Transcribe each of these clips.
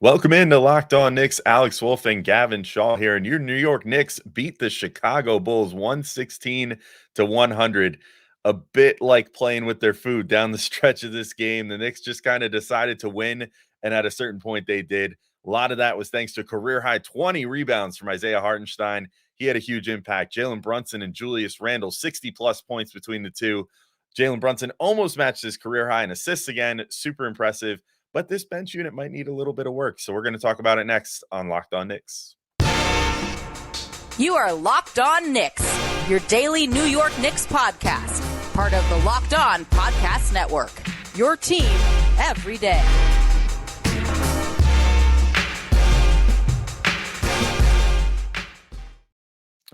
Welcome into Locked On Knicks. Alex Wolf and Gavin Shaw here, and your New York Knicks beat the Chicago Bulls 116-100. A bit like playing with their food down the stretch of this game. The Knicks just kind of decided to win, and at a certain point they did. A lot of that was thanks to career-high 20 rebounds from Isaiah Hartenstein. He had a huge impact. Jalen Brunson and Julius Randle, 60-plus points between the two. Jalen Brunson almost matched his career high in assists again. Super impressive. But this bench unit might need a little bit of work. So we're going to talk about it next on Locked On Knicks. You are Locked On Knicks, your daily New York Knicks podcast. Part of the Locked On Podcast Network. Your team every day.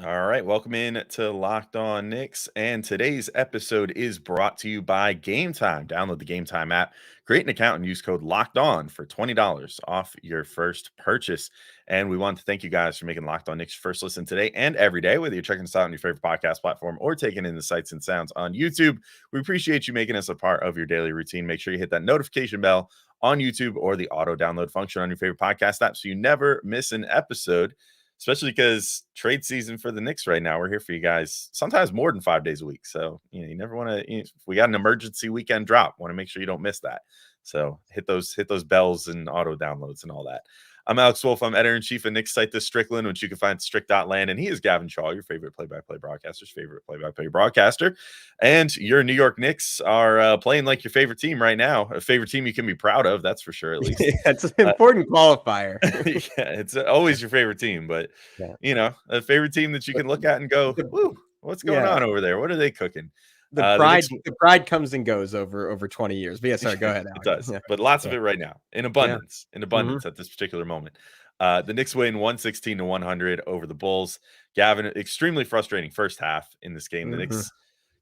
All right, welcome in to Locked On Knicks, and today's episode is brought to you by Gametime. Download the Gametime app, create an account, and use code Locked On for $20 off your first purchase. And we want to thank you guys for making Locked On Knicks first listen today and every day, whether you're checking us out on your favorite podcast platform or taking in the sights and sounds on YouTube. We appreciate you making us a part of your daily routine. Make sure you hit that notification bell on YouTube or the auto download function on your favorite podcast app so you never miss an episode. Especially because trade season for the Knicks right now, we're here for you guys sometimes more than 5 days a week. So, you never want to, if we got an emergency weekend drop, want to make sure you don't miss that. So hit those bells and auto downloads and all that. I'm Alex Wolf. I'm editor-in-chief of Knicks site, The Strickland, which you can find at strick.land. And he is Gavin Shaw, your favorite play-by-play broadcaster's favorite play-by-play broadcaster. And your New York Knicks are playing like your favorite team right now. A favorite team you can be proud of, that's for sure, at least. That's an important qualifier. Yeah, it's always your favorite team. But, a favorite team that you can look at and go, woo, what's going on over there? What are they cooking? The pride comes and goes over 20 years. But yeah, sorry, go ahead, Alex. It does, but lots of it right now in abundance. At this particular moment. The Knicks win 116-100 over the Bulls. Gavin, extremely frustrating first half in this game. The Knicks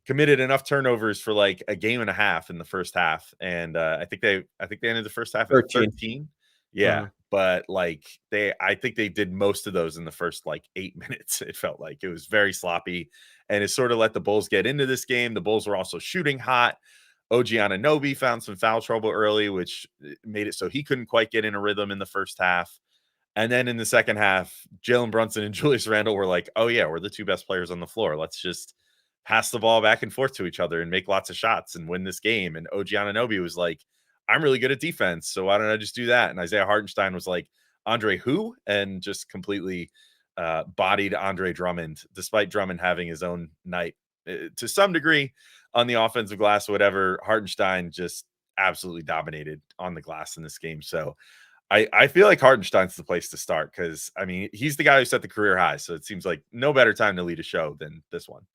committed enough turnovers for like a game and a half in the first half, and I think they ended the first half at 13. Yeah, but I think they did most of those in the first 8 minutes. It felt like it was very sloppy, and it sort of let the Bulls get into this game. The Bulls were also shooting hot. OG Anunoby found some foul trouble early, which made it so he couldn't quite get in a rhythm in the first half. And then in the second half, Jalen Brunson and Julius Randle were like, oh yeah, we're the two best players on the floor. Let's just pass the ball back and forth to each other and make lots of shots and win this game. And OG Anunoby was like, I'm really good at defense, so why don't I just do that? And Isaiah Hartenstein was like, Andre who? And just completely bodied Andre Drummond, despite Drummond having his own night to some degree on the offensive glass or whatever. Hartenstein just absolutely dominated on the glass in this game. So I feel like Hartenstein's the place to start because, I mean, he's the guy who set the career high. So it seems like no better time to lead a show than this one.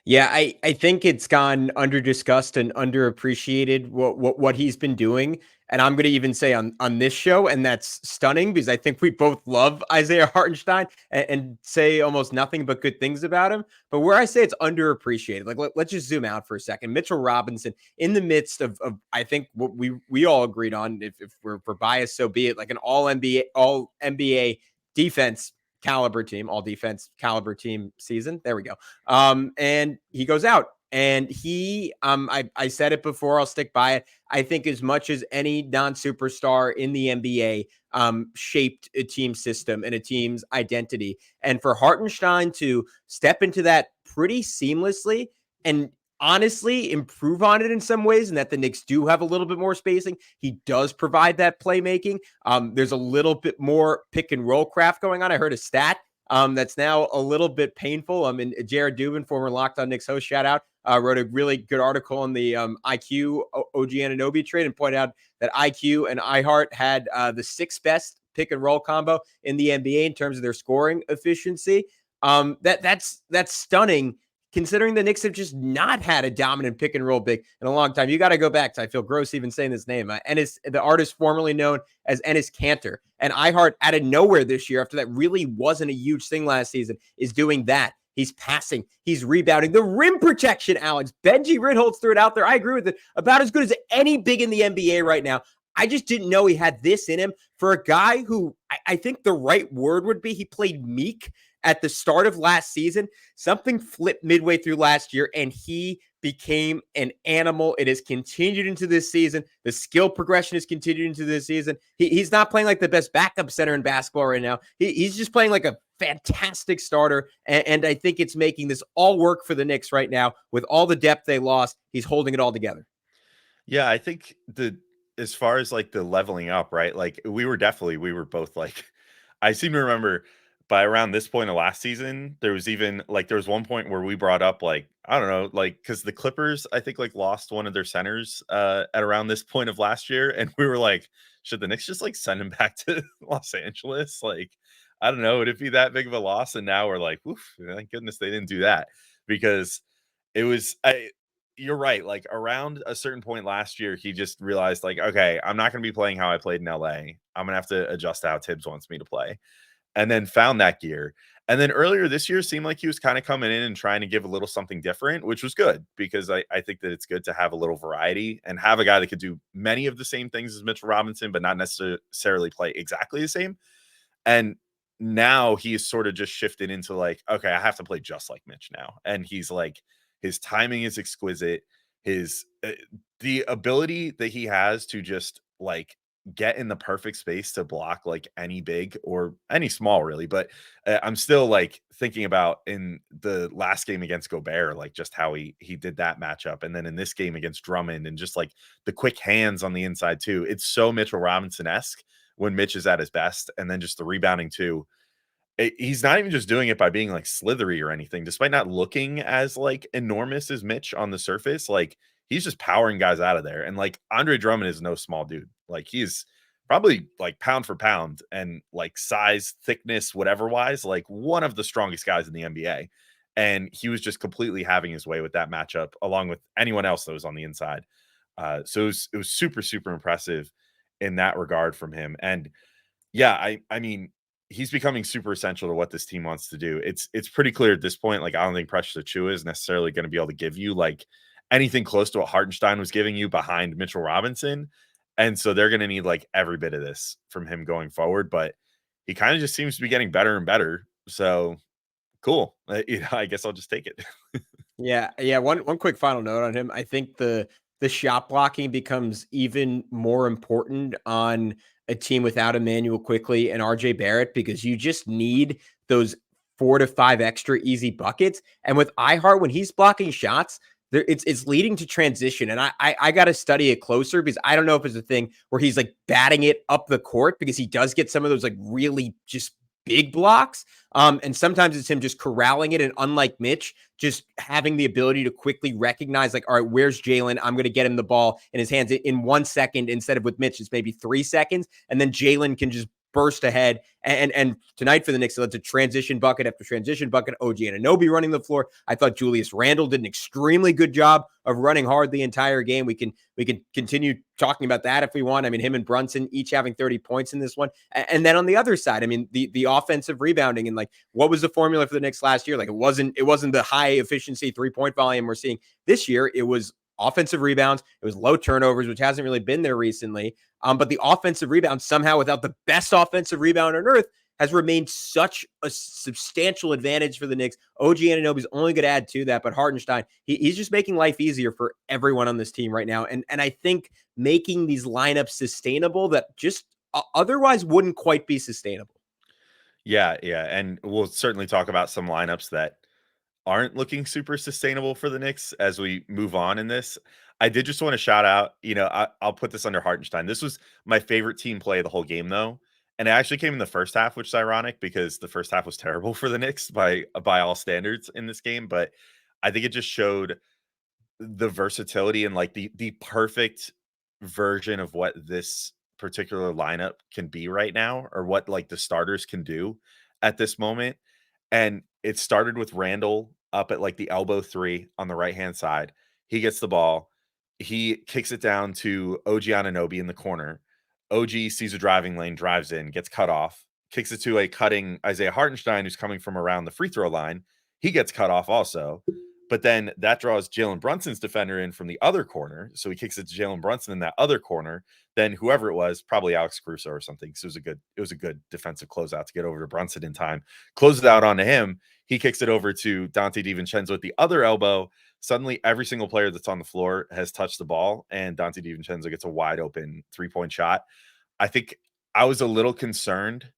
Yeah, I think it's gone under-discussed and underappreciated what he's been doing. And I'm going to even say on this show, and that's stunning because I think we both love Isaiah Hartenstein and say almost nothing but good things about him. But where I say it's underappreciated, let's just zoom out for a second. Mitchell Robinson, in the midst of I think what we all agreed on, if we're biased, so be it, like an all-NBA defense caliber team, all defense caliber team season. There we go. And he goes out and he, I said it before, I'll stick by it. I think as much as any non-superstar in the NBA, shaped a team system and a team's identity. And for Hartenstein to step into that pretty seamlessly and honestly improve on it in some ways, and that the Knicks do have a little bit more spacing. He does provide that playmaking. There's a little bit more pick and roll craft going on. I heard a stat that's now a little bit painful. And Jared Dubin, former Locked On Knicks host, shout out, wrote a really good article on the IQ OG Anunoby trade and pointed out that IQ and iHeart had the sixth best pick and roll combo in the NBA in terms of their scoring efficiency. That's stunning, considering the Knicks have just not had a dominant pick and roll big in a long time. You got to go back to, I feel gross even saying this name, the artist formerly known as Enes Kanter. And iHeart out of nowhere this year, after that really wasn't a huge thing last season, is doing that. He's passing. He's rebounding. The rim protection, Alex. Benji Ritholtz threw it out there. I agree with it. About as good as any big in the NBA right now. I just didn't know he had this in him for a guy who I think the right word would be he played meek at the start of last season. Something flipped midway through last year, and he became an animal. It has continued into this season. The skill progression has continued into this season. He's not playing like the best backup center in basketball right now. He's just playing like a fantastic starter, and I think it's making this all work for the Knicks right now. With all the depth they lost, he's holding it all together. Yeah, I think as far as like the leveling up, right? Like we were both like, I seem to remember by around this point of last season, there was one point where we brought up like, I don't know, like because the Clippers, I think like lost one of their centers at around this point of last year. And we were like, should the Knicks just like send him back to Los Angeles? Like, I don't know, would it be that big of a loss? And now we're like, oof, thank goodness they didn't do that because it was you're right. Like around a certain point last year, he just realized, like, okay, I'm not going to be playing how I played in LA. I'm going to have to adjust to how Tibbs wants me to play. And then found that gear. And then earlier this year seemed like he was kind of coming in and trying to give a little something different, which was good because I think that it's good to have a little variety and have a guy that could do many of the same things as Mitchell Robinson, but not necessarily play exactly the same. And now he's sort of just shifted into like, okay, I have to play just like Mitch now. And he's like, his timing is exquisite. His the ability that he has to just like get in the perfect space to block like any big or any small, really. But I'm still like thinking about in the last game against Gobert, like just how he did that matchup, and then in this game against Drummond, and just like the quick hands on the inside too. It's so Mitchell Robinson-esque when Mitch is at his best, and then just the rebounding too. He's not even just doing it by being like slithery or anything, despite not looking as like enormous as Mitch on the surface. Like he's just powering guys out of there. And like Andre Drummond is no small dude. Like he's probably like pound for pound and like size, thickness, whatever wise, like one of the strongest guys in the NBA. And he was just completely having his way with that matchup, along with anyone else that was on the inside. So it was super, super impressive in that regard from him. And yeah, I mean, he's becoming super essential to what this team wants to do. It's pretty clear at this point. Like, I don't think Precious Achiuwa is necessarily going to be able to give you like anything close to what Hartenstein was giving you behind Mitchell Robinson. And so they're going to need like every bit of this from him going forward. But he kind of just seems to be getting better and better. So cool. I guess I'll just take it. Yeah. One quick final note on him. I think the shot blocking becomes even more important on a team without Immanuel Quickley and RJ Barrett, because you just need those 4 to 5 extra easy buckets. And with iHeart, when he's blocking shots, it's leading to transition. And I got to study it closer, because I don't know if it's a thing where he's like batting it up the court, because he does get some of those like really just big blocks. And sometimes it's him just corralling it. And unlike Mitch, just having the ability to quickly recognize, like, all right, where's Jalen? I'm going to get him the ball in his hands in 1 second, instead of with Mitch, it's maybe 3 seconds. And then Jalen can just burst ahead. And tonight for the Knicks, it's a transition bucket after transition bucket. OG Anunoby running the floor. I thought Julius Randle did an extremely good job of running hard the entire game. We can continue talking about that if we want. I mean, him and Brunson each having 30 points in this one. And then on the other side, I mean, the offensive rebounding, and like, what was the formula for the Knicks last year? Like, it wasn't the high efficiency 3-point volume we're seeing this year. It was offensive rebounds. It was low turnovers, which hasn't really been there recently. But the offensive rebound, somehow, without the best offensive rebound on earth, has remained such a substantial advantage for the Knicks. OG Anunoby is only going to add to that, but Hartenstein, he's just making life easier for everyone on this team right now. And I think making these lineups sustainable that just otherwise wouldn't quite be sustainable. Yeah. And we'll certainly talk about some lineups that aren't looking super sustainable for the Knicks as we move on in this. I did just want to shout out, I'll put this under Hartenstein. This was my favorite team play of the whole game, though. And it actually came in the first half, which is ironic because the first half was terrible for the Knicks by all standards in this game. But I think it just showed the versatility and like the perfect version of what this particular lineup can be right now, or what like the starters can do at this moment. And it started with Randle up at like the elbow 3 on the right-hand side. He gets the ball. He kicks it down to OG Anunoby in the corner. OG sees a driving lane, drives in, gets cut off, kicks it to a cutting Isaiah Hartenstein, who's coming from around the free throw line. He gets cut off also. But then that draws Jalen Brunson's defender in from the other corner. So he kicks it to Jalen Brunson in that other corner. Then whoever it was, probably Alex Caruso or something. So it was a good defensive closeout to get over to Brunson in time. Close it out onto him. He kicks it over to Dante DiVincenzo at the other elbow. Suddenly, every single player that's on the floor has touched the ball, and Dante DiVincenzo gets a wide open 3-point shot. I think I was a little concerned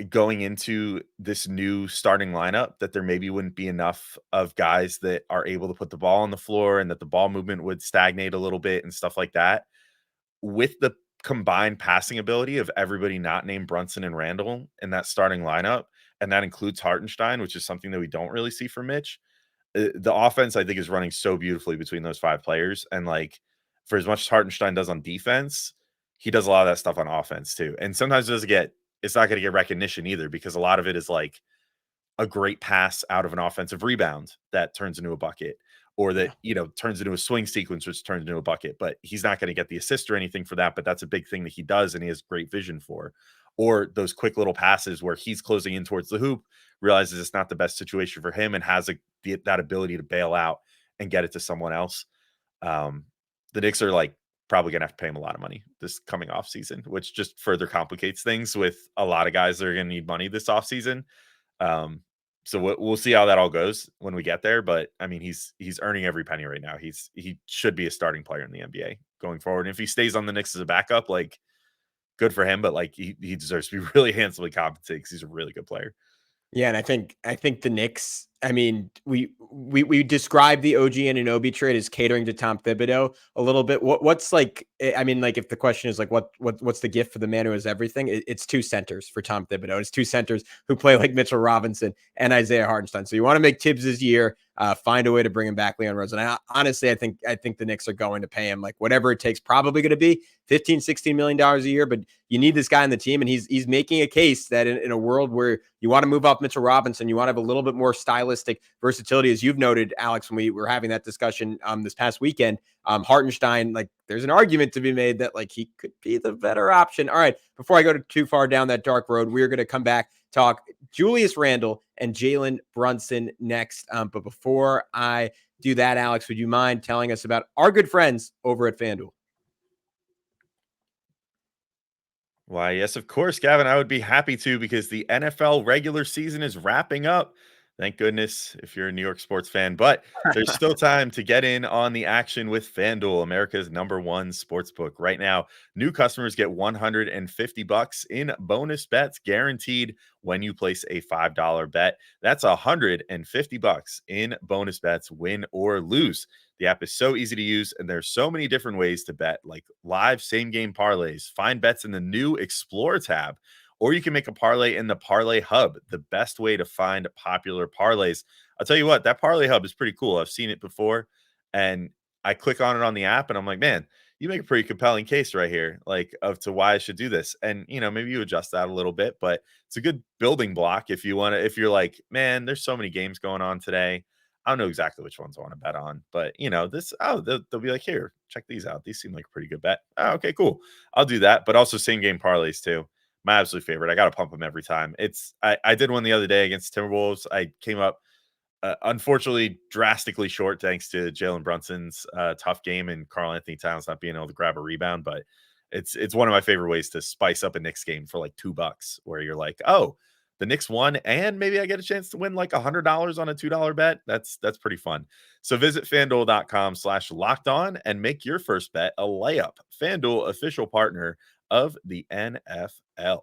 going into this new starting lineup that there maybe wouldn't be enough of guys that are able to put the ball on the floor and that the ball movement would stagnate a little bit and stuff like that. With the combined passing ability of everybody not named Brunson and Randle in that starting lineup, and that includes Hartenstein, which is something that we don't really see from Mitch. The offense, I think, is running so beautifully between those 5 players. And like, for as much as Hartenstein does on defense, he does a lot of that stuff on offense too. And sometimes it's not going to get recognition either, because a lot of it is like a great pass out of an offensive rebound that turns into a bucket, or that, turns into a swing sequence, which turns into a bucket, but he's not going to get the assist or anything for that. But that's a big thing that he does, and he has great vision for. Or those quick little passes where he's closing in towards the hoop, realizes it's not the best situation for him, and has that ability to bail out and get it to someone else. The Knicks are like probably going to have to pay him a lot of money this coming off season, which just further complicates things with a lot of guys that are going to need money this off season. So we'll see how that all goes when we get there. But I mean, he's earning every penny right now. He should be a starting player in the NBA going forward. And if he stays on the Knicks as a backup, like, good for him. But like, he deserves to be really handsomely compensated because he's a really good player. Yeah, and I think the Knicks, I mean, we describe the OG Anunoby trade as catering to Tom Thibodeau a little bit. What's like, I mean, like, if the question is like, what's the gift for the man who has everything? It's 2 centers for Tom Thibodeau. It's 2 centers who play like Mitchell Robinson and Isaiah Hartenstein. So you want to make Tibbs' year, find a way to bring him back, Leon Rose. And honestly, I think the Knicks are going to pay him like whatever it takes, probably going to be $15-16 million a year, but you need this guy on the team. And he's making a case that in a world where you want to move up Mitchell Robinson, you want to have a little bit more stylistic versatility, as you've noted, Alex, when we were having that discussion this past weekend. Hartenstein, like, there's an argument to be made that like he could be the better option. All right, before I go too far down that dark road, we're going to come back, talk Julius Randle and Jalen Brunson next. But before I do that, Alex, would you mind telling us about our good friends over at FanDuel? Why, yes, of course, Gavin. I would be happy to, because the NFL regular season is wrapping up. Thank goodness if you're a New York sports fan, but there's still time to get in on the action with FanDuel, America's #1 sportsbook. Right now, new customers get $150 in bonus bets guaranteed when you place a $5 bet. That's $150 in bonus bets, win or lose. The app is so easy to use, and there's so many different ways to bet, like live same-game parlays. Find bets in the new Explore tab, or you can make a parlay in the Parlay Hub, the best way to find popular parlays. I'll tell you what, that Parlay Hub is pretty cool. I've seen it before, and I click on it on the app, and I'm like, man, you make a pretty compelling case right here, like, of to why I should do this. And, maybe you adjust that a little bit, but it's a good building block if you're like, man, there's so many games going on today. I don't know exactly which ones I want to bet on, but they'll be like, here, check these out. These seem like a pretty good bet. Oh, okay, cool. I'll do that. But also same game parlays too. My absolute favorite. I got to pump them every time. I did one the other day against Timberwolves. I came up, unfortunately, drastically short thanks to Jalen Brunson's tough game and Karl Anthony Towns not being able to grab a rebound. But it's one of my favorite ways to spice up a Knicks game for like $2, where you're like, oh, the Knicks won, and maybe I get a chance to win like $100 on a $2 bet. That's pretty fun. So visit FanDuel.com/lockedon and make your first bet a layup. FanDuel, official partner of the NFL. All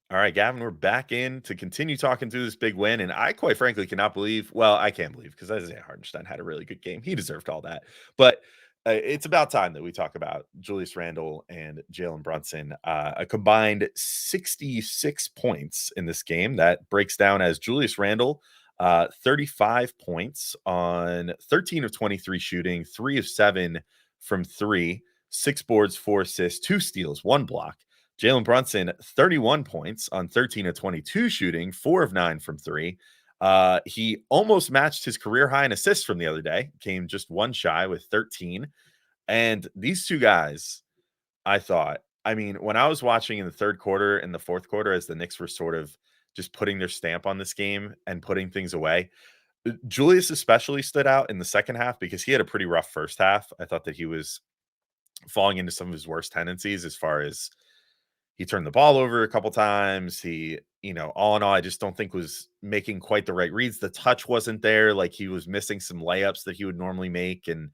right, Gavin, we're back in to continue talking through this big win. And I quite frankly cannot believe, well, I can't believe, because Isaiah Hartenstein had a really good game. He deserved all that. But it's about time that we talk about Julius Randle and Jalen Brunson. A combined 66 points in this game. That breaks down as Julius Randle, 35 points on 13 of 23 shooting, 3 of 7 from 3, 6 boards, 4 assists, 2 steals, 1 block. Jalen Brunson, 31 points on 13 of 22 shooting, 4 of 9 from 3. He almost matched his career high in assists from the other day, came just 1 shy with 13. And these two guys, I thought, I mean, when I was watching in the third quarter and the fourth quarter, as the Knicks were sort of just putting their stamp on this game and putting things away, Julius especially stood out in the second half because he had a pretty rough first half. I thought that he was falling into some of his worst tendencies as far as he turned the ball over a couple times. He, all in all, I just don't think was making quite the right reads. The touch wasn't there. Like he was missing some layups that he would normally make. And,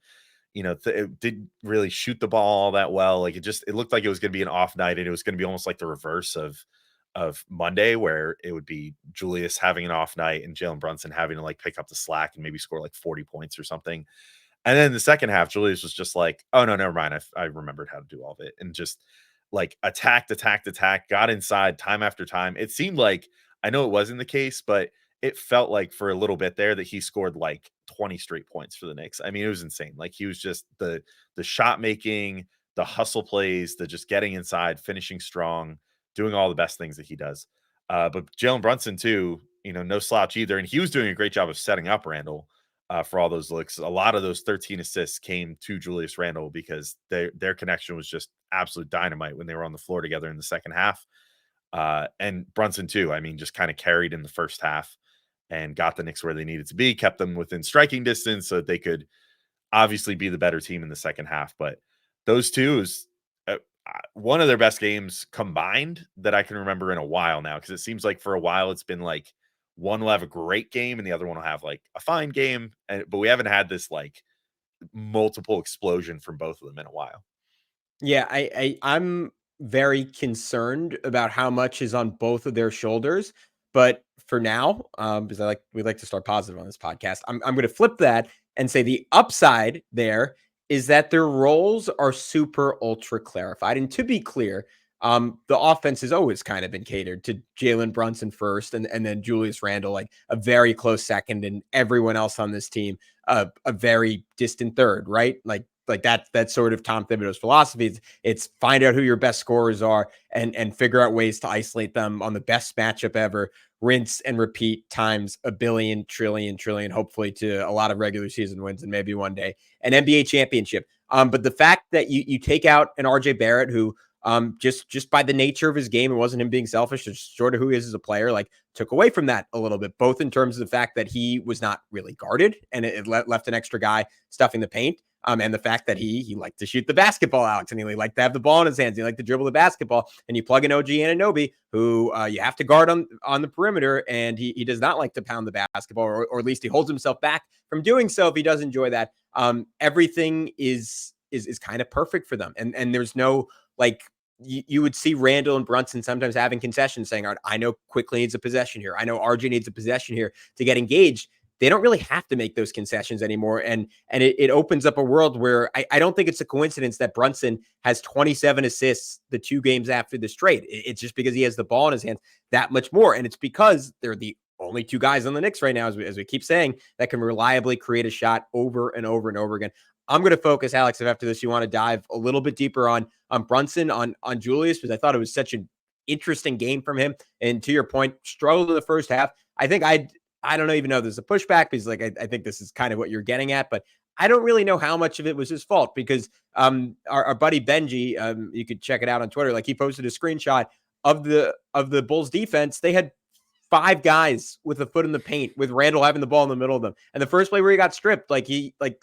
it didn't really shoot the ball all that well. Like it looked like it was going to be an off night, and it was going to be almost like the reverse of Monday, where it would be Julius having an off night and Jalen Brunson having to like pick up the slack and maybe score like 40 points or something. And then the second half, Julius was just like, oh no, never mind. I remembered how to do all of it. And just like attacked, got inside time after time. It seemed like, I know it wasn't the case, but it felt like for a little bit there that he scored like 20 straight points for the Knicks. I mean, it was insane. Like he was just the shot making, the hustle plays, the just getting inside, finishing strong, doing all the best things that he does. But Jalen Brunson too, no slouch either. And he was doing a great job of setting up Randle for all those looks. A lot of those 13 assists came to Julius Randle because their connection was just absolute dynamite when they were on the floor together in the second half. And Brunson too, I mean, just kind of carried in the first half and got the Knicks where they needed to be, kept them within striking distance so that they could obviously be the better team in the second half. But those two is one of their best games combined that I can remember in a while now, because it seems like for a while it's been like one will have a great game and the other one will have like a fine game, but we haven't had this like multiple explosion from both of them in a while. Yeah, I'm very concerned about how much is on both of their shoulders. But for now, because we like to start positive on this podcast, I'm going to flip that and say the upside there is that their roles are super ultra clarified. And to be clear, the offense has always kind of been catered to Jalen Brunson first, and then Julius Randle, like a very close second, and everyone else on this team, a very distant third, right? Like that's sort of Tom Thibodeau's philosophy. It's find out who your best scorers are and figure out ways to isolate them on the best matchup ever, rinse and repeat times a billion, trillion, hopefully to a lot of regular season wins and maybe one day an NBA championship. But the fact that you take out an RJ Barrett who just by the nature of his game, it wasn't him being selfish, just sort of who he is as a player, like took away from that a little bit, both in terms of the fact that he was not really guarded and it left an extra guy stuffing the paint. And the fact that he liked to shoot the basketball, Alex, and he liked to have the ball in his hands. He liked to dribble the basketball. And you plug in OG Anunoby, who you have to guard on the perimeter, and he does not like to pound the basketball, or at least he holds himself back from doing so if he does enjoy that. Everything is kind of perfect for them. And there's no, like, you would see Randle and Brunson sometimes having concessions saying, all right, I know Quickley needs a possession here. I know RJ needs a possession here to get engaged. They don't really have to make those concessions anymore. And it opens up a world where I don't think it's a coincidence that Brunson has 27 assists the 2 games after this trade. It's just because he has the ball in his hands that much more. And it's because they're the only 2 guys on the Knicks right now, as we keep saying, that can reliably create a shot over and over and over again. I'm going to focus, Alex, if after this you want to dive a little bit deeper on Brunson, on Julius, because I thought it was such an interesting game from him. And to your point, struggled in the first half. I think I don't even know if there's a pushback, because like I think this is kind of what you're getting at, but I don't really know how much of it was his fault, because our buddy Benji, you could check it out on Twitter, like he posted a screenshot of the Bulls defense. They had 5 guys with a foot in the paint, with Randle having the ball in the middle of them. And the first play where he got stripped, like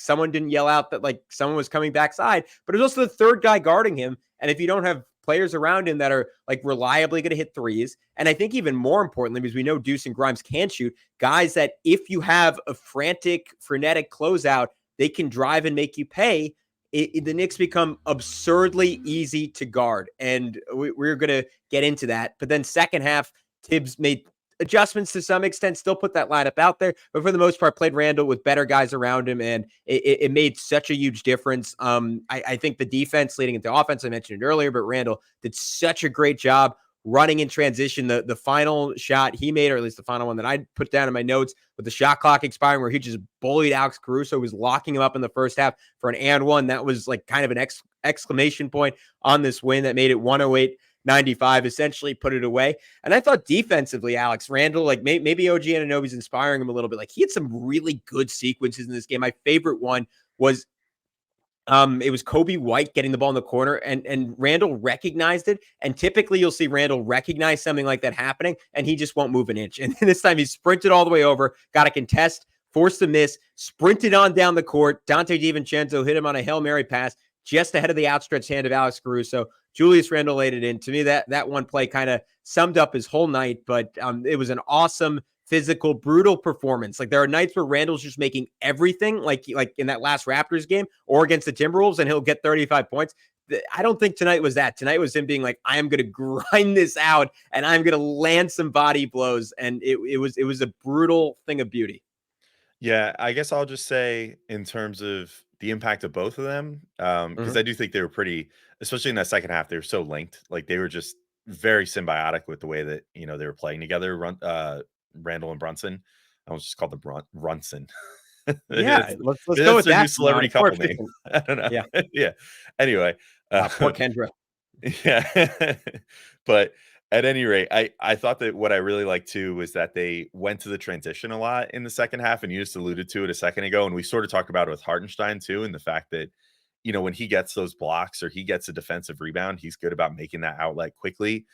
someone didn't yell out that like someone was coming backside, but it was also the third guy guarding him. And if you don't have players around him that are like reliably going to hit threes, and I think even more importantly, because we know Deuce and Grimes can shoot, guys that if you have a frenetic closeout, they can drive and make you pay. The Knicks become absurdly easy to guard. And we're going to get into that. But then second half, Tibbs made adjustments to some extent, still put that lineup out there, but for the most part played Randle with better guys around him, and it made such a huge difference. I think the defense leading into offense, I mentioned it earlier, but Randle did such a great job running in transition. The final shot he made, or at least the final one that I put down in my notes, with the shot clock expiring, where he just bullied Alex Caruso, who was locking him up in the first half for an and one. That was like kind of an exclamation point on this win that made it 108-95, essentially put it away. And I thought defensively, Alex, Randle, like maybe OG Anunoby's inspiring him a little bit. Like he had some really good sequences in this game. My favorite one was It was Kobe White getting the ball in the corner, and Randle recognized it. And typically you'll see Randle recognize something like that happening, and he just won't move an inch. And this time he sprinted all the way over, got a contest, forced a miss, sprinted on down the court. Dante DiVincenzo hit him on a Hail Mary pass just ahead of the outstretched hand of Alex Caruso. Julius Randle laid it in. To me, that one play kind of summed up his whole night, but it was an awesome, physical, brutal performance. Like, there are nights where Randle's just making everything, like in that last Raptors game or against the Timberwolves, and he'll get 35 points. I don't think tonight was that. Tonight was him being like, I am going to grind this out and I'm going to land some body blows. And it was a brutal thing of beauty. Yeah, I guess I'll just say in terms of the impact of both of them, because I do think they were pretty, especially in that second half, they were so linked. Like, they were just very symbiotic with the way that, they were playing together. Randle and Brunson. I was just called the Brunson. Yeah, let's go with their that. new celebrity couple name. I don't know. Yeah. Yeah. Anyway. Poor Kendra. Yeah. But at any rate, I thought that what I really liked too was that they went to the transition a lot in the second half, and you just alluded to it a second ago. And we sort of talked about it with Hartenstein too, and the fact that, when he gets those blocks or he gets a defensive rebound, he's good about making that outlet quickly.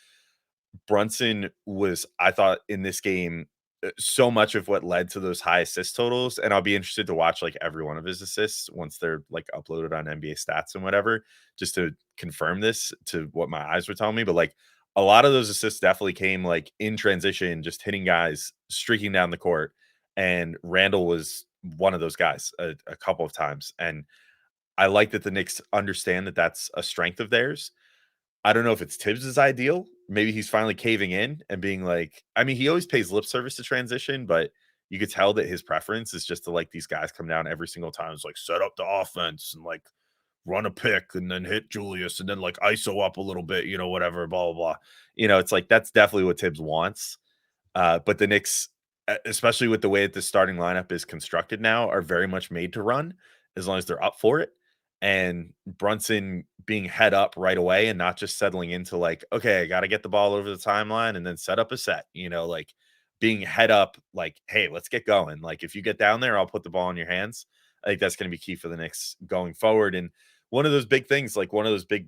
Brunson was, I thought, in this game, so much of what led to those high assist totals. And I'll be interested to watch like every one of his assists once they're like uploaded on NBA stats and whatever, just to confirm this to what my eyes were telling me. But like, a lot of those assists definitely came like in transition, just hitting guys streaking down the court. And Randle was one of those guys a couple of times. And I like that the Knicks understand that that's a strength of theirs. I don't know if it's Tibbs's ideal. Maybe he's finally caving in and being like, I mean, he always pays lip service to transition, but you could tell that his preference is just to like these guys come down every single time. It's like, set up the offense and like run a pick and then hit Julius and then like ISO up a little bit, whatever, blah, blah, blah. It's like, that's definitely what Tibbs wants. But the Knicks, especially with the way that the starting lineup is constructed now, are very much made to run as long as they're up for it. And Brunson being head up right away and not just settling into like, okay, I got to get the ball over the timeline and then set up a set, like being head up, like, hey, let's get going. Like, if you get down there, I'll put the ball in your hands. I think that's going to be key for the Knicks going forward. And one of those big things, like one of those big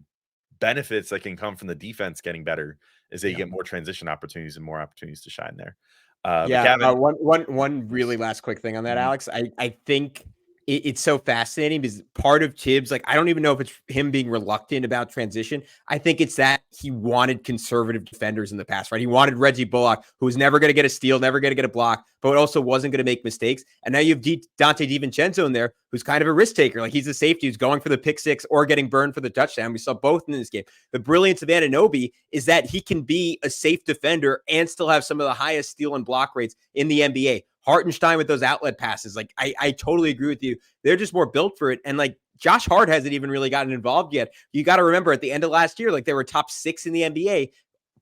benefits that can come from the defense getting better is that you get more transition opportunities and more opportunities to shine there. Gavin, one really last quick thing on that, Alex. I think it's so fascinating because part of Tibbs, like, I don't even know if it's him being reluctant about transition. I think it's that he wanted conservative defenders in the past, right? He wanted Reggie Bullock, who was never going to get a steal, never going to get a block, but also wasn't going to make mistakes. And now you have Dante DiVincenzo in there, who's kind of a risk taker. Like, he's a safety who's going for the pick six or getting burned for the touchdown. We saw both in this game. The brilliance of Anunoby is that he can be a safe defender and still have some of the highest steal and block rates in the NBA. Hartenstein with those outlet passes. Like, I totally agree with you. They're just more built for it. And like, Josh Hart hasn't even really gotten involved yet. You got to remember, at the end of last year, like, they were top 6 in the NBA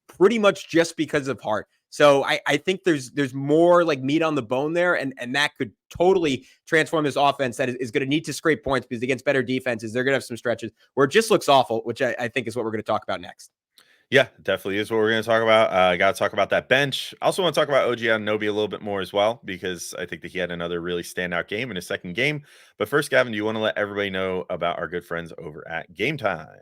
pretty much just because of Hart. So I think there's more like meat on the bone there. And that could totally transform this offense that is going to need to scrape points, because against better defenses, they're going to have some stretches where it just looks awful, which I think is what we're going to talk about next. Yeah, definitely is what we're going to talk about. I got to talk about that bench. I also want to talk about OG Anunoby a little bit more as well, because I think that he had another really standout game in his second game. But first, Gavin, do you want to let everybody know about our good friends over at Gametime?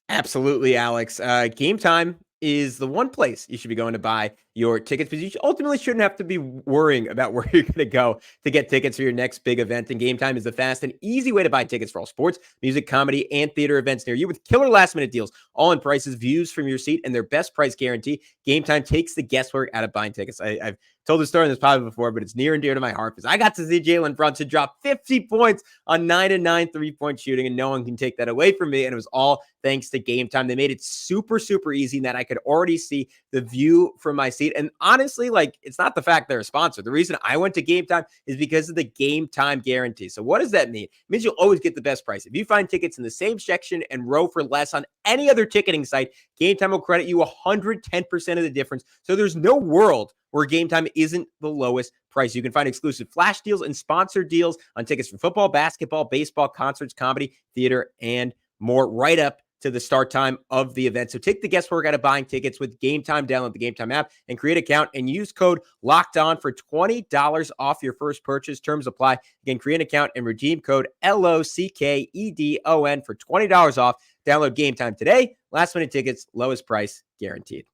Absolutely, Alex. Gametime is the one place you should be going to buy your tickets, because you ultimately shouldn't have to be worrying about where you're going to go to get tickets for your next big event. And Gametime is the fast and easy way to buy tickets for all sports, music, comedy, and theater events near you, with killer last-minute deals, all in prices, views from your seat, and their best price guarantee. Gametime takes the guesswork out of buying tickets. I've told the story on this pod before, but it's near and dear to my heart, because I got to see Jalen Brunson drop 50 points on 9-9 3-point shooting, and no one can take that away from me. And it was all thanks to Gametime. They made it super, super easy, and that I could already see the view from my seat. And honestly, like, it's not the fact they're a sponsor. The reason I went to Gametime is because of the Gametime guarantee. So what does that mean? It means you'll always get the best price. If you find tickets in the same section and row for less on any other ticketing site, Gametime will credit you 110% of the difference. So there's no world where Gametime isn't the lowest price. You can find exclusive flash deals and sponsored deals on tickets for football, basketball, baseball, concerts, comedy, theater, and more, right up to the start time of the event. So take the guesswork out of buying tickets with Gametime. Download the Gametime app and create an account and use code LOCKEDON for $20 off your first purchase. Terms apply. Again, create an account and redeem code LOCKEDON for $20 off. Download Gametime today. Last minute tickets, lowest price guaranteed.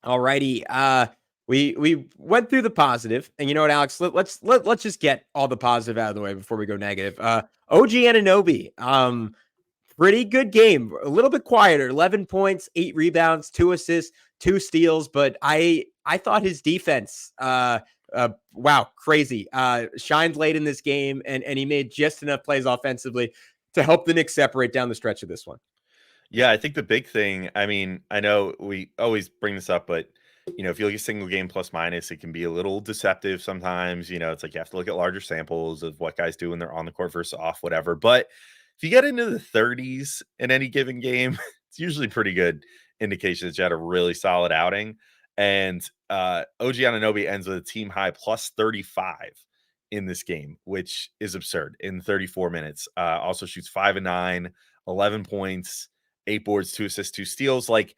Alrighty. We went through the positive, and you know what, Alex? Let's just get all the positive out of the way before we go negative. OG Anunoby, pretty good game. A little bit quieter. 11 points, 8 rebounds, 2 assists, 2 steals. But I thought his defense, wow, crazy. Shined late in this game, and he made just enough plays offensively to help the Knicks separate down the stretch of this one. Yeah, I think the big thing, I mean, I know we always bring this up, but if you look at single game plus minus, it can be a little deceptive sometimes. It's like you have to look at larger samples of what guys do when they're on the court versus off, whatever. But if you get into the 30s in any given game, it's usually pretty good indication that you had a really solid outing. And OG Anunoby ends with a team high plus 35 in this game, which is absurd in 34 minutes. Also shoots 5 and 9, 11 points, 8 boards, 2 assists, 2 steals. Like,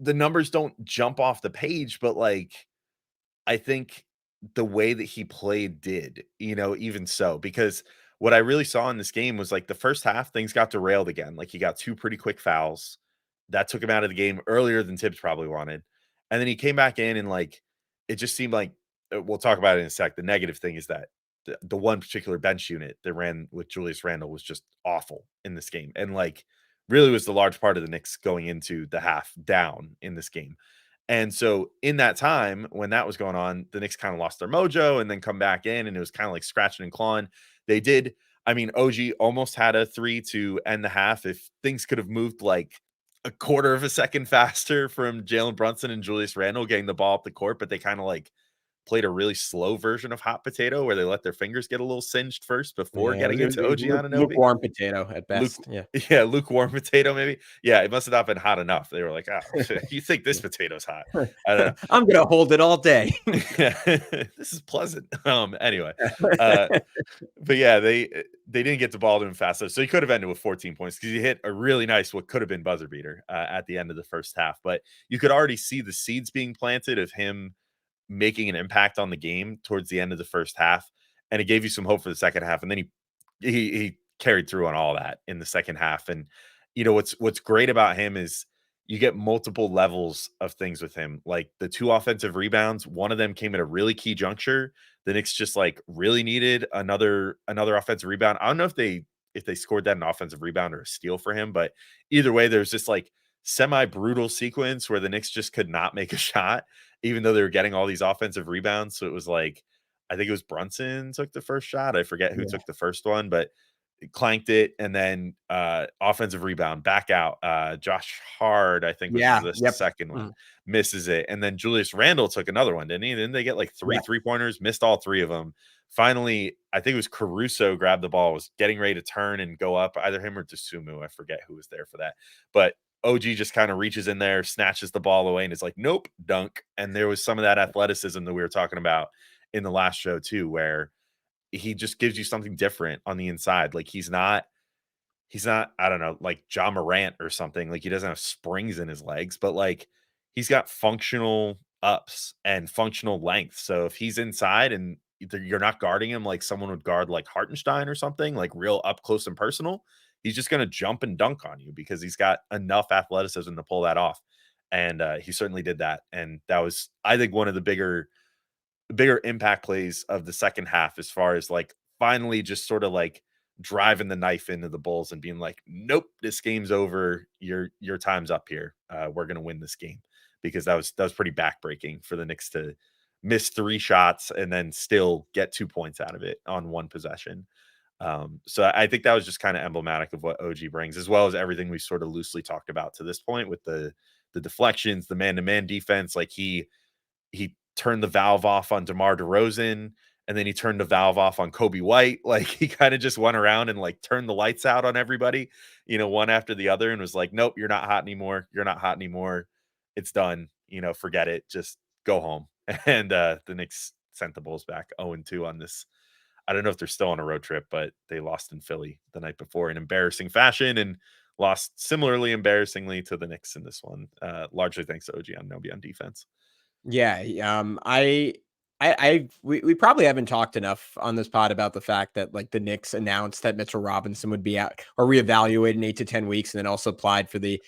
the numbers don't jump off the page, but I think the way that he played did, even so, because what I really saw in this game was the first half, things got derailed again. He got 2 pretty quick fouls that took him out of the game earlier than Tibbs probably wanted. And then he came back in and it just seemed like, we'll talk about it in a sec. The negative thing is that the one particular bench unit that ran with Julius Randle was just awful in this game. And really was the large part of the Knicks going into the half down in this game. And so in that time, when that was going on, the Knicks kind of lost their mojo and then come back in, and it was kind of scratching and clawing. They did. I mean, OG almost had a 3 to end the half. If things could have moved a quarter of a second faster from Jalen Brunson and Julius Randle getting the ball up the court, but they kind of played a really slow version of hot potato where they let their fingers get a little singed first before getting into OG Anunoby. Lukewarm potato at best. Yeah, lukewarm potato maybe. Yeah, it must have not been hot enough. They were like, oh, you think this potato's hot? I don't know. I'm going to hold it all day. This is pleasant. Anyway. But yeah, they didn't get the ball to him fast enough. So he could have ended with 14 points because he hit a really nice, what could have been buzzer beater at the end of the first half. But you could already see the seeds being planted of him making an impact on the game towards the end of the first half, and it gave you some hope for the second half. And then he carried through on all that in the second half. And what's great about him is you get multiple levels of things with him. The 2 offensive rebounds, one of them came at a really key juncture. The Knicks just really needed another offensive rebound. I don't know if they scored that an offensive rebound or a steal for him, but either way, there's this semi-brutal sequence where the Knicks just could not make a shot, even though they were getting all these offensive rebounds. So it was I think it was Brunson took the first shot. I forget who took the first one, but clanked it. And then offensive rebound back out. Josh Hard, I think was the second one, misses it. And then Julius Randle took another one, didn't he? Then they get 3 3-pointers, missed all 3 of them. Finally, I think it was Caruso grabbed the ball, was getting ready to turn and go up, either him or Dosunmu. I forget who was there for that. But OG just kind of reaches in there, snatches the ball away, and is like, nope, dunk. And there was some of that athleticism that we were talking about in the last show too, where he just gives you something different on the inside. He's not, I don't know, Ja Morant or something. He doesn't have springs in his legs, but he's got functional ups and functional length. So if he's inside and you're not guarding him like someone would guard Hartenstein or something, real up close and personal, he's just going to jump and dunk on you because he's got enough athleticism to pull that off. And he certainly did that. And that was, I think, one of the bigger impact plays of the second half, as far as finally just sort of driving the knife into the Bulls and being nope, this game's over. Your time's up here. We're going to win this game, because that was pretty backbreaking for the Knicks to miss 3 shots and then still get 2 points out of it on 1 possession. So I think that was just kind of emblematic of what OG brings, as well as everything we sort of loosely talked about to this point with the deflections, the man-to-man defense. He turned the valve off on DeMar DeRozan, and then he turned the valve off on Kobe White. He kind of just went around and turned the lights out on everybody, one after the other, and was like, nope, you're not hot anymore. You're not hot anymore. It's done. Forget it. Just go home. And the Knicks sent the Bulls back 0-2 on this I don't know if they're still on a road trip, but they lost in Philly the night before in embarrassing fashion and lost similarly embarrassingly to the Knicks in this one, largely thanks to OG Anunoby on defense. Yeah, we probably haven't talked enough on this pod about the fact that like the Knicks announced that Mitchell Robinson would be out or reevaluated in 8 to 10 weeks, and then also applied for the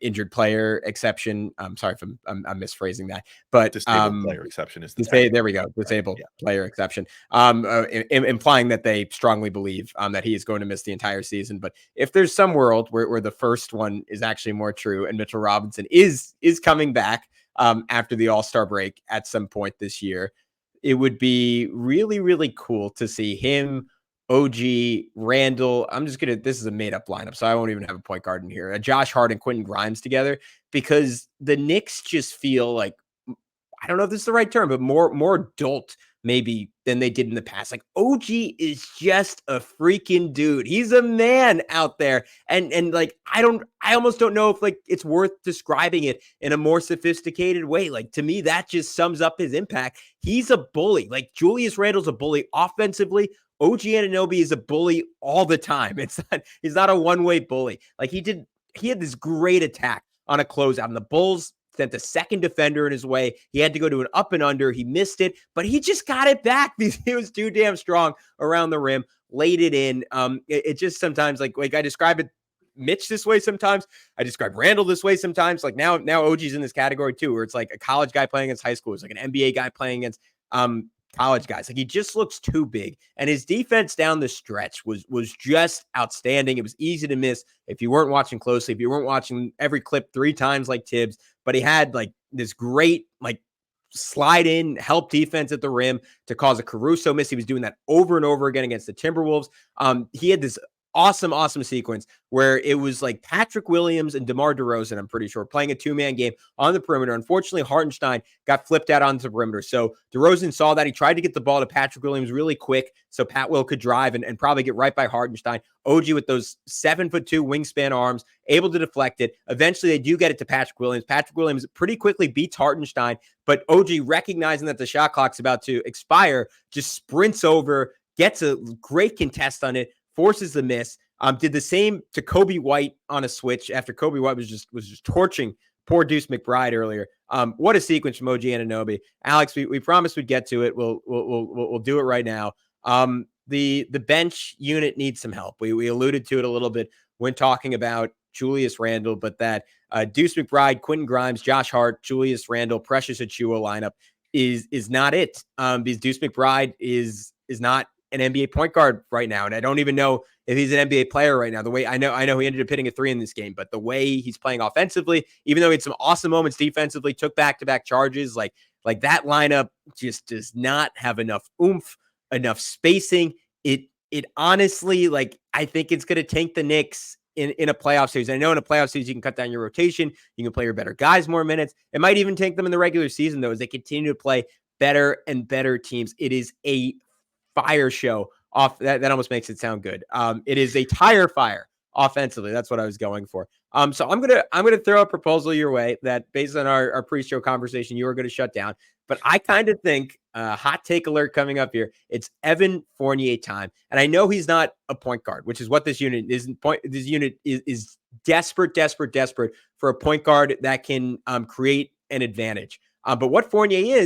injured player exception. I'm sorry if I'm misphrasing that, but Disabled player exception is the there we go, disabled player exception. Implying that they strongly believe that he is going to miss the entire season. But if there's some world where the first one is actually more true, and Mitchell Robinson is coming back after the All-Star break at some point this year, it would be really, really cool to see him, OG, Randle. This is a made up lineup, so I won't even have a point guard in here. Josh Hart and Quentin Grimes together, because the Knicks just feel like, I don't know if this is the right term, but more adult maybe than they did in the past. Like OG is just a freaking dude. He's a man out there. And like, I almost don't know if like it's worth describing it in a more sophisticated way. Like to me, that just sums up his impact. He's a bully. Like Julius Randle's a bully offensively. OG Anunoby is a bully all the time. He's not a one-way bully. Like he had this great attack on a closeout, and the Bulls sent the second defender in his way. He had to go to an up and under. He missed it, but he just got it back because he was too damn strong around the rim, laid it in. It just sometimes like I describe it, Mitch this way sometimes. I describe Randle this way sometimes. Like now OG's in this category too, where it's like a college guy playing against high school. It's like an NBA guy playing against college guys. Like he just looks too big, and his defense down the stretch was just outstanding. It was easy to miss if you weren't watching closely, if you weren't watching every clip 3 times like Tibbs. But he had like this great like slide in help defense at the rim to cause a Caruso miss. He was doing that over and over again against the Timberwolves. He had this awesome sequence where it was like Patrick Williams and DeMar DeRozan, I'm pretty sure, playing a 2-man game on the perimeter. Unfortunately, Hartenstein got flipped out onto the perimeter. So DeRozan saw that. He tried to get the ball to Patrick Williams really quick so Pat Will could drive and probably get right by Hartenstein. OG with those 7'2" wingspan arms, able to deflect it. Eventually, they do get it to Patrick Williams. Patrick Williams pretty quickly beats Hartenstein, but OG, recognizing that the shot clock's about to expire, just sprints over, gets a great contest on it, forces the miss. Did the same to Kobe White on a switch after Kobe White was just torching poor Deuce McBride earlier. What a sequence from OG Anunoby. Alex, we promised we'd get to it. We'll do it right now. The bench unit needs some help. We alluded to it a little bit when talking about Julius Randle, but that Deuce McBride, Quentin Grimes, Josh Hart, Julius Randle, Precious Achiuwa lineup is not it. Because Deuce McBride is not an NBA point guard right now. And I don't even know if he's an NBA player right now. The way I know he ended up hitting a 3 in this game, but the way he's playing offensively, even though he had some awesome moments defensively, took back-to-back charges, like that lineup just does not have enough oomph, enough spacing. It honestly, like, I think it's going to tank the Knicks in a playoff series. I know in a playoff series, you can cut down your rotation. You can play your better guys more minutes. It might even tank them in the regular season, though, as they continue to play better and better teams. It is a fire show off. That almost makes it sound good. It is a tire fire offensively. That's what I was going for. So I'm gonna throw a proposal your way that, based on our pre-show conversation, you are going to shut down. But I kind of think, hot take alert coming up here, it's Evan Fournier time. And I know he's not a point guard, which is what this unit is. This unit is desperate for a point guard that can create an advantage. But what Fournier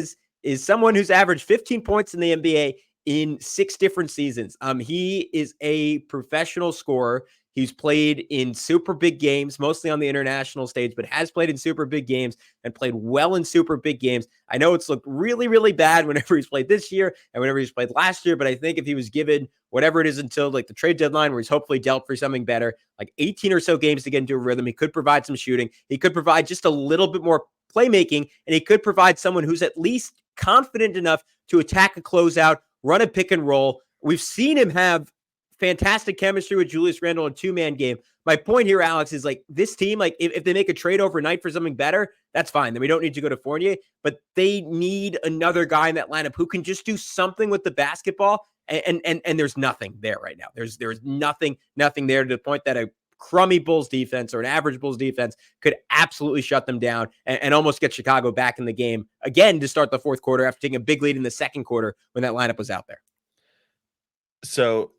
is someone who's averaged 15 points in the NBA in 6 different seasons. He is a professional scorer. He's played in super big games, mostly on the international stage, but has played in super big games and played well in super big games. I know it's looked really, really bad whenever he's played this year and whenever he's played last year, but I think if he was given whatever it is until like the trade deadline, where he's hopefully dealt for something better, like 18 or so games to get into a rhythm, he could provide some shooting. He could provide just a little bit more playmaking, and he could provide someone who's at least confident enough to attack a closeout, run a pick and roll. We've seen him have fantastic chemistry with Julius Randle in a 2-man game. My point here, Alex, is like this team, like if they make a trade overnight for something better, that's fine. Then we don't need to go to Fournier, but they need another guy in that lineup who can just do something with the basketball. And there's nothing there right now. There's nothing there, to the point that a crummy Bulls defense or an average Bulls defense could absolutely shut them down and almost get Chicago back in the game again to start the fourth quarter after taking a big lead in the second quarter when that lineup was out there. So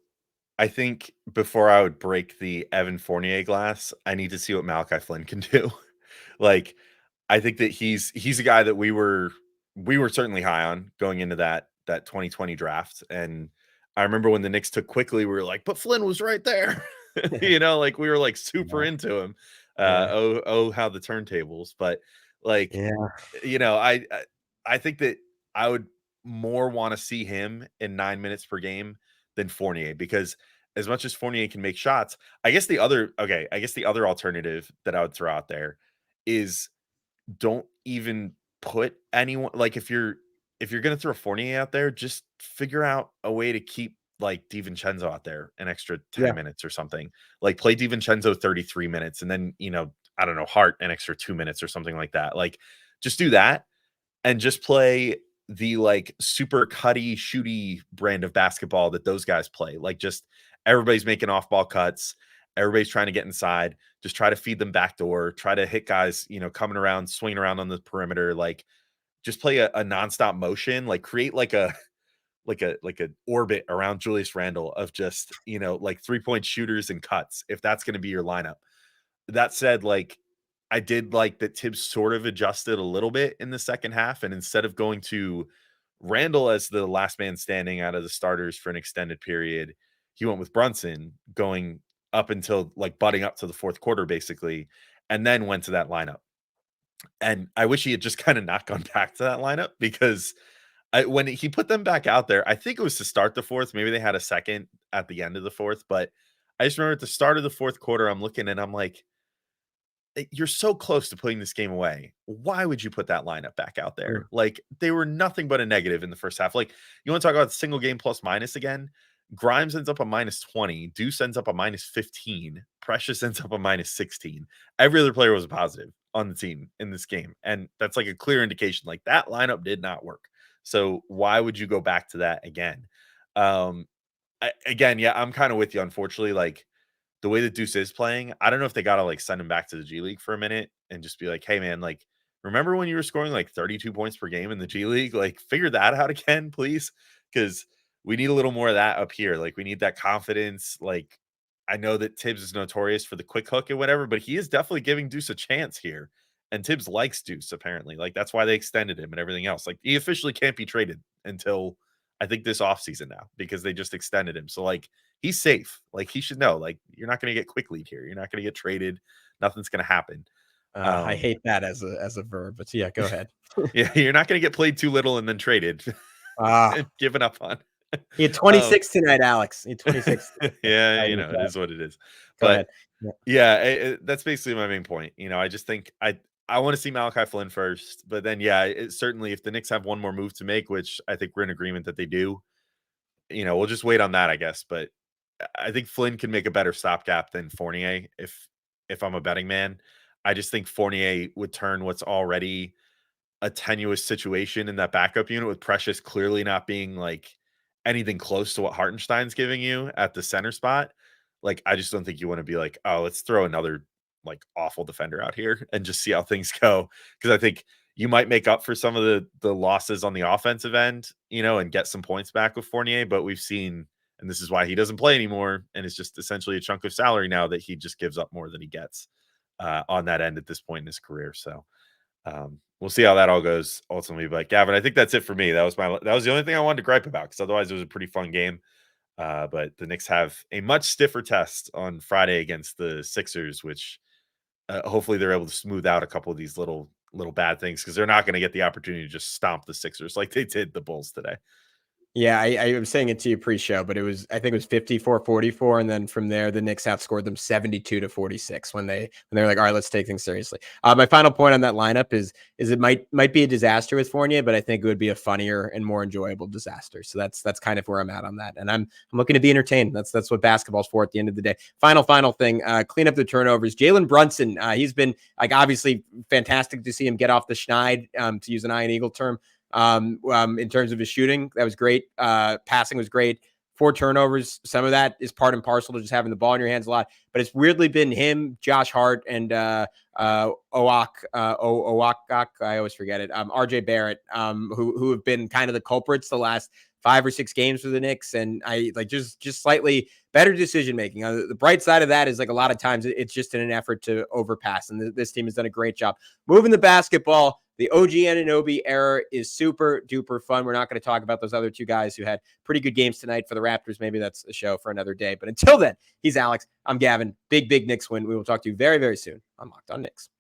I think before I would break the Evan Fournier glass, I need to see what Malachi Flynn can do. Like, I think that he's a guy that we were certainly high on going into that 2020 draft. And I remember when the Knicks took Quickley, we were like, but Flynn was right there. Like we were like super Yeah. into him. Yeah. How the turntables. But like, Yeah. I think that I would more want to see him in 9 minutes per game than Fournier, because as much as Fournier can make shots, I guess the other alternative that I would throw out there is don't even put anyone, like, if you're gonna throw Fournier out there, just figure out a way to keep like DiVincenzo out there an extra 10 Yeah. minutes or something. Like play DiVincenzo 33 minutes and then, I don't know, Hart an extra 2 minutes or something like that. Like just do that and just play the like super cutty, shooty brand of basketball that those guys play. Like just everybody's making off ball cuts, everybody's trying to get inside, just try to feed them backdoor, try to hit guys, coming around, swinging around on the perimeter. Like just play a nonstop motion, like create like a orbit around Julius Randle of just, like 3-point shooters and cuts, if that's going to be your lineup. That said, like, I did like that Tibbs sort of adjusted a little bit in the second half. And instead of going to Randle as the last man standing out of the starters for an extended period, he went with Brunson going up until like butting up to the fourth quarter, basically, and then went to that lineup. And I wish he had just kind of not gone back to that lineup, because when he put them back out there, I think it was to start the fourth. Maybe they had a second at the end of the fourth, but I just remember at the start of the fourth quarter, I'm looking and I'm like, you're so close to putting this game away. Why would you put that lineup back out there? Like they were nothing but a negative in the first half. Like you want to talk about single game plus minus again? Grimes ends up a -20. Deuce ends up a -15. Precious ends up a -16. Every other player was a positive on the team in this game. And that's like a clear indication like that lineup did not work. So why would you go back to that again? Again, yeah, I'm kind of with you. Unfortunately, like the way that Deuce is playing, I don't know if they got to like send him back to the G League for a minute and just be like, hey, man, like, remember when you were scoring like 32 points per game in the G League? Like, figure that out again, please. Because we need a little more of that up here. Like, we need that confidence. Like, I know that Tibbs is notorious for the quick hook and whatever, but he is definitely giving Deuce a chance here. And Tibbs likes Deuce, apparently. Like, that's why they extended him and everything else. Like, he officially can't be traded until I think this offseason now, because they just extended him. So, like, he's safe. Like he should know, like you're not going to get quick lead here. You're not going to get traded. Nothing's going to happen. I hate that as a verb, but yeah, go ahead. Yeah, you're not going to get played too little and then traded and given up on. He had 26 tonight, Alex. He had 26. Yeah, it is what it is. Go But ahead. yeah, that's basically my main point. I just think I want to see Malachi Flynn first, but then certainly if the Knicks have one more move to make, which I think we're in agreement that they do, we'll just wait on that, I guess. But I think Flynn can make a better stopgap than Fournier if I'm a betting man. I just think Fournier would turn what's already a tenuous situation in that backup unit, with Precious clearly not being like anything close to what Hartenstein's giving you at the center spot. Like, I just don't think you want to be like, oh, let's throw another like awful defender out here and just see how things go. Because I think you might make up for some of the losses on the offensive end, and get some points back with Fournier. But we've seen, and this is why he doesn't play anymore, and it's just essentially a chunk of salary now, that he just gives up more than he gets on that end at this point in his career. So we'll see how that all goes ultimately. But Gavin, I think that's it for me. That was the only thing I wanted to gripe about, because otherwise it was a pretty fun game. But the Knicks have a much stiffer test on Friday against the Sixers, which hopefully they're able to smooth out a couple of these little bad things, because they're not going to get the opportunity to just stomp the Sixers like they did the Bulls today. Yeah, I was saying it to you pre-show, but I think it was 54-44. And then from there, the Knicks outscored them 72-46 when they're like, all right, let's take things seriously. My final point on that lineup is it might be a disaster with Fournier, but I think it would be a funnier and more enjoyable disaster. So that's kind of where I'm at on that. And I'm looking to be entertained. That's what basketball's for at the end of the day. Final thing, clean up the turnovers. Jalen Brunson, he's been like obviously fantastic to see him get off the schneid, to use an Iron Eagle term. In terms of his shooting, that was great. Passing was great. 4 turnovers. Some of that is part and parcel to just having the ball in your hands a lot. But it's weirdly been him, Josh Hart, and Owak. I always forget it. RJ Barrett, who have been kind of the culprits the last 5 or 6 games for the Knicks, and I like just slightly better decision making. The bright side of that is like a lot of times it's just in an effort to overpass, and this team has done a great job moving the basketball. The OG Anunoby era is super duper fun. We're not going to talk about those other two guys who had pretty good games tonight for the Raptors. Maybe that's a show for another day. But until then, he's Alex. I'm Gavin. Big Knicks win. We will talk to you very, very soon on Locked On Knicks.